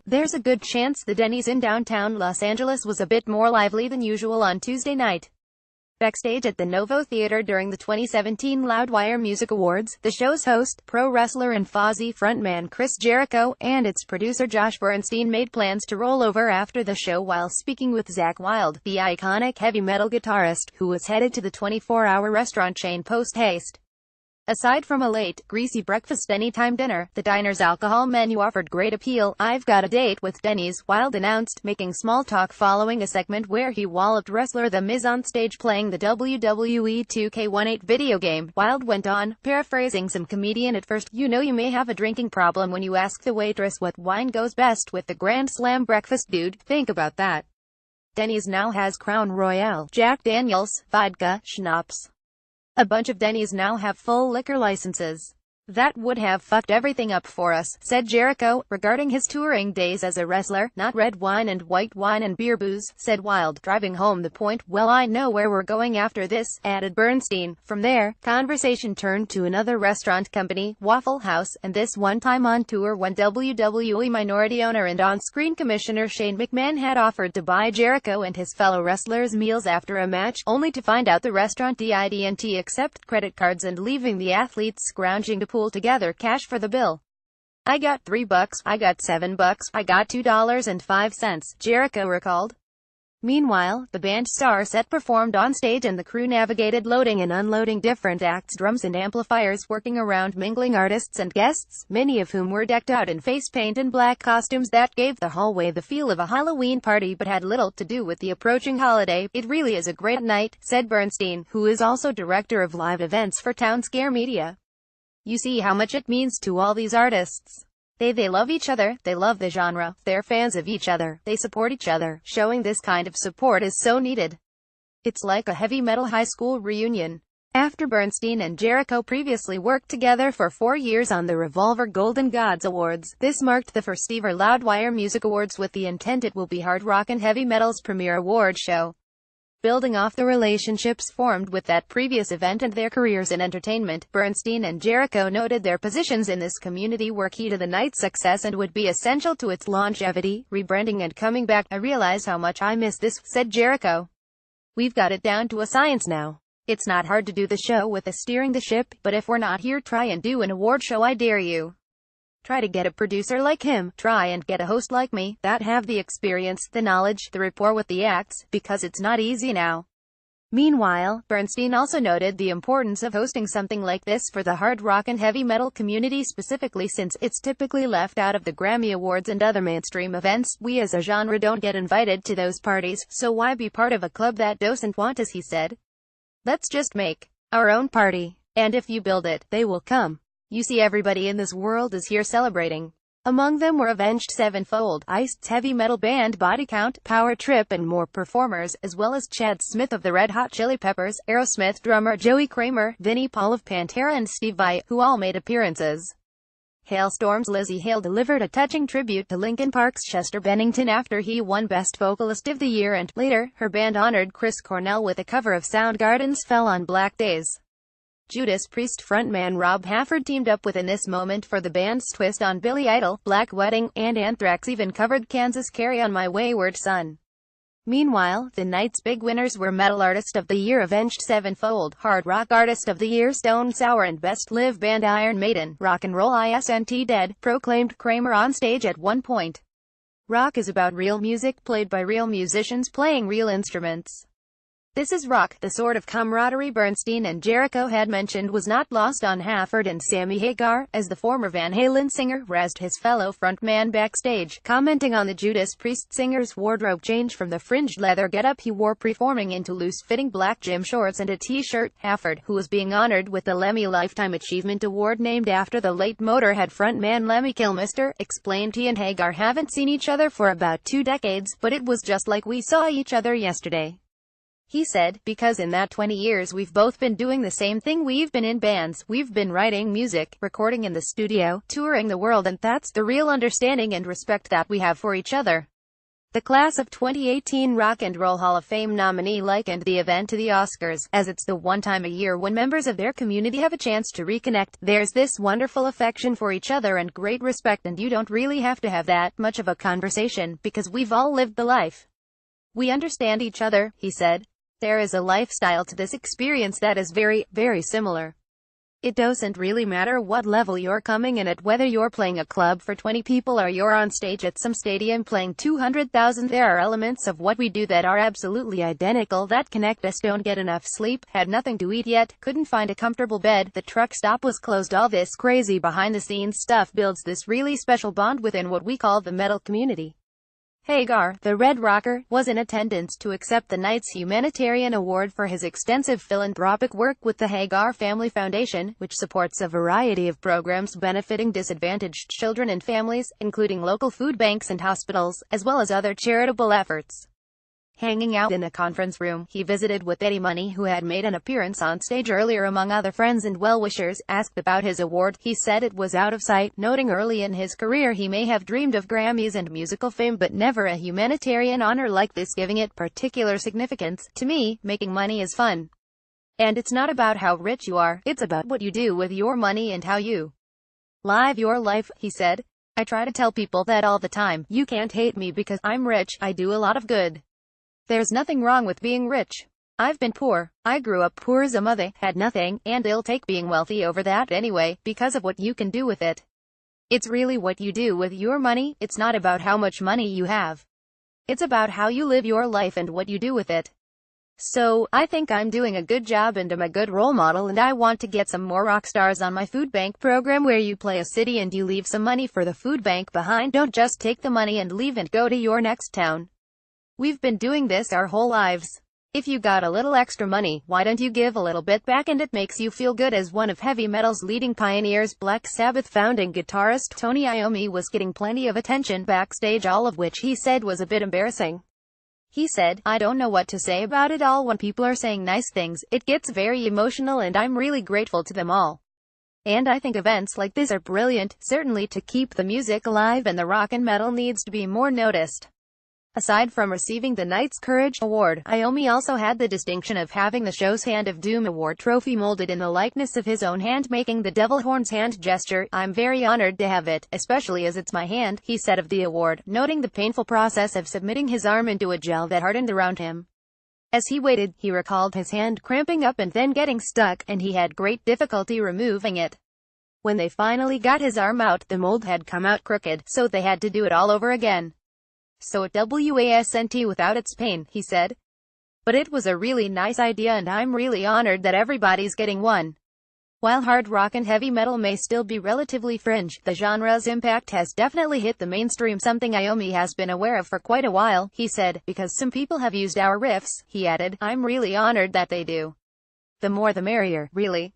There's a good chance the Dennys in downtown Los Angeles was a bit more lively than usual on Tuesday night. Backstage at the Novo Theater during the 2017 Loudwire Music Awards, the show's host, pro wrestler and Fozzy frontman Chris Jericho, and its producer Josh Bernstein made plans to roll over after the show while speaking with Zakk Wylde, the iconic heavy metal guitarist, who was headed to the 24-hour restaurant chain post-haste. Aside from a late, greasy breakfast anytime dinner, the diner's alcohol menu offered great appeal. "I've got a date with Dennys," Wylde announced, making small talk following a segment where he walloped wrestler The Miz on stage playing the WWE 2K18 video game. Wylde went on, paraphrasing some comedian at first, "You know you may have a drinking problem when you ask the waitress what wine goes best with the Grand Slam breakfast, dude. Think about that. Dennys now has Crown Royal, Jack Daniels, vodka, schnapps. A bunch of Dennys now have full liquor licenses. That would have fucked everything up for us," said Jericho, regarding his touring days as a wrestler. "Not red wine and white wine and beer booze," said Wylde, driving home the point. "Well, I know where we're going after this," added Bernstein. From there, conversation turned to another restaurant company, Waffle House, and this one time on tour when WWE minority owner and on-screen commissioner Shane McMahon had offered to buy Jericho and his fellow wrestlers meals after a match, only to find out the restaurant didn't accept credit cards and leaving the athletes scrounging to pull together cash for the bill. "I got $3, I got $7, I got $2.05, Jericho recalled. Meanwhile, the band Star Set performed on stage and the crew navigated loading and unloading different acts, drums and amplifiers, working around mingling artists and guests, many of whom were decked out in face paint and black costumes that gave the hallway the feel of a Halloween party but had little to do with the approaching holiday. "It really is a great night," said Bernstein, who is also director of live events for Town Scare Media. "You see how much it means to all these artists. They love each other, they love the genre, they're fans of each other, they support each other. Showing this kind of support is so needed. It's like a heavy metal high school reunion." After Bernstein and Jericho previously worked together for 4 years on the Revolver Golden Gods Awards, this marked the first ever Loudwire Music Awards with the intent it will be hard rock and heavy metal's premier award show. Building off the relationships formed with that previous event and their careers in entertainment, Bernstein and Jericho noted their positions in this community were key to the night's success and would be essential to its longevity, rebranding and coming back. "I realize how much I miss this," said Jericho. "We've got it down to a science now. It's not hard to do the show with us steering the ship, but if we're not here, try and do an award show. I dare you. Try to get a producer like him, try and get a host like me, that have the experience, the knowledge, the rapport with the acts, because it's not easy now." Meanwhile, Bernstein also noted the importance of hosting something like this for the hard rock and heavy metal community specifically since it's typically left out of the Grammy Awards and other mainstream events. "We as a genre don't get invited to those parties, so why be part of a club that doesn't want us," he said. "Let's just make our own party, and if you build it, they will come. You see, everybody in this world is here celebrating." Among them were Avenged Sevenfold, Iced's heavy metal band Body Count, Power Trip and more performers, as well as Chad Smith of the Red Hot Chili Peppers, Aerosmith drummer Joey Kramer, Vinnie Paul of Pantera and Steve Vai, who all made appearances. Hailstorm's Lizzie Hale delivered a touching tribute to Linkin Park's Chester Bennington after he won Best Vocalist of the Year, and, later, her band honored Chris Cornell with a cover of Soundgarden's Fell on Black Days. Judas Priest frontman Rob Halford teamed up with In This Moment for the band's twist on Billy Idol, Black Wedding, and Anthrax even covered Kansas Carry on My Wayward Son. Meanwhile, the night's big winners were Metal Artist of the Year Avenged Sevenfold, Hard Rock Artist of the Year Stone Sour and Best Live Band Iron Maiden. "Rock and Roll isn't dead," proclaimed Kramer on stage at one point. "Rock is about real music played by real musicians playing real instruments. This is rock." The sort of camaraderie Bernstein and Jericho had mentioned was not lost on Halford and Sammy Hagar, as the former Van Halen singer razzed his fellow frontman backstage, commenting on the Judas Priest singer's wardrobe change from the fringed leather getup he wore performing into loose-fitting black gym shorts and a t-shirt. Halford, who was being honored with the Lemmy Lifetime Achievement Award named after the late Motorhead frontman Lemmy Kilmister, explained he and Hagar haven't seen each other for about 2 decades, but it was just like we saw each other yesterday. He said, "Because in that 20 years we've both been doing the same thing. We've been in bands, we've been writing music, recording in the studio, touring the world, and that's the real understanding and respect that we have for each other." The class of 2018 Rock and Roll Hall of Fame nominee likened the event to the Oscars, as it's the one time a year when members of their community have a chance to reconnect. There's this wonderful affection for each other and great respect, and you don't really have to have that much of a conversation, because we've all lived the life. We understand each other, he said. There is a lifestyle to this experience that is very, very similar. It doesn't really matter what level you're coming in at, whether you're playing a club for 20 people or you're on stage at some stadium playing 200,000. There are elements of what we do that are absolutely identical, that connect us. Don't get enough sleep, had nothing to eat yet, couldn't find a comfortable bed, the truck stop was closed. All this crazy behind-the-scenes stuff builds this really special bond within what we call the metal community. Hagar, the Red Rocker, was in attendance to accept the night's humanitarian award for his extensive philanthropic work with the Hagar Family Foundation, which supports a variety of programs benefiting disadvantaged children and families, including local food banks and hospitals, as well as other charitable efforts. Hanging out in a conference room, he visited with Eddie Money, who had made an appearance on stage earlier. Among other friends and well-wishers. Asked about his award, he said it was out of sight, noting early in his career he may have dreamed of Grammys and musical fame, but never a humanitarian honor like this, giving it particular significance. To me, making money is fun. And it's not about how rich you are, it's about what you do with your money and how you live your life, he said. I try to tell people that all the time. You can't hate me because I'm rich, I do a lot of good. There's nothing wrong with being rich. I've been poor. I grew up poor as a mother, had nothing, and I'll take being wealthy over that anyway, because of what you can do with it. It's really what you do with your money. It's not about how much money you have. It's about how you live your life and what you do with it. So, I think I'm doing a good job and I'm a good role model, and I want to get some more rock stars on my food bank program, where you play a city and you leave some money for the food bank behind. Don't just take the money and leave and go to your next town. We've been doing this our whole lives. If you got a little extra money, why don't you give a little bit back, and it makes you feel good. As one of heavy metal's leading pioneers, Black Sabbath founding guitarist Tony Iommi was getting plenty of attention backstage, all of which he said was a bit embarrassing. He said, I don't know what to say about it all. When people are saying nice things, it gets very emotional, and I'm really grateful to them all. And I think events like this are brilliant, certainly to keep the music alive, and the rock and metal needs to be more noticed. Aside from receiving the Night's Courage Award, Iommi also had the distinction of having the show's Hand of Doom Award trophy molded in the likeness of his own hand, making the devil horns hand gesture. I'm very honored to have it, especially as it's my hand, he said of the award, noting the painful process of submitting his arm into a gel that hardened around him. As he waited, he recalled his hand cramping up and then getting stuck, and he had great difficulty removing it. When they finally got his arm out, the mold had come out crooked, so they had to do it all over again. So it wasn't without its pain, he said. But it was a really nice idea, and I'm really honored that everybody's getting one. While hard rock and heavy metal may still be relatively fringe, the genre's impact has definitely hit the mainstream, something Iommi has been aware of for quite a while, he said, because some people have used our riffs, he added. I'm really honored that they do. The more the merrier, really.